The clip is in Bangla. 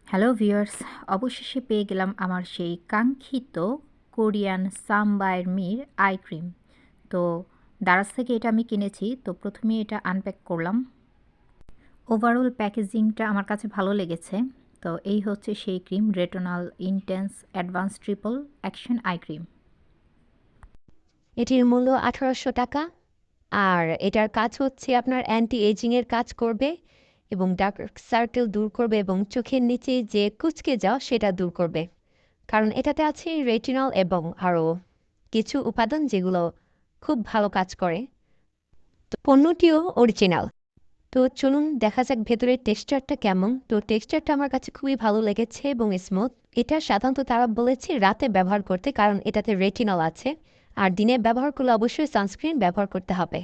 হ্যালো ভিউয়ার্স, অবশেষে পেয়ে গেলাম আমার সেই কাঙ্ক্ষিত কোরিয়ান সামবায়ের মির আই ক্রিম। তো দারাজ থেকে এটা আমি কিনেছি। তো প্রথমে এটা আনপ্যাক করলাম। ওভারঅল প্যাকেজিংটা আমার কাছে ভালো লেগেছে। তো এই হচ্ছে সেই cream, retinol intense advance triple action eye cream. এটির মূল্য ১৮০০ টাকা। আর এটার কাজ হচ্ছে আপনার অ্যান্টি এজিংয়ের কাজ করবে এবং ডার্ক সার্কেল দূর করবে এবং চোখের নিচে যে কুঁচকে যাওয়া সেটা দূর করবে, কারণ এটাতে আছে রেটিনল এবং আরও কিছু উপাদান যেগুলো খুব ভালো কাজ করে। তো পণ্যটিও অরিজিনাল। তো চলুন দেখা যাক ভেতরের টেক্সচারটা কেমন। তো টেক্সচারটা আমার কাছে খুবই ভালো লেগেছে এবং স্মুথ। এটা সাধারণত তারা বলেছে রাতে ব্যবহার করতে, কারণ এটাতে রেটিনল আছে, আর দিনে ব্যবহার করলে অবশ্যই সানস্ক্রিন ব্যবহার করতে হবে।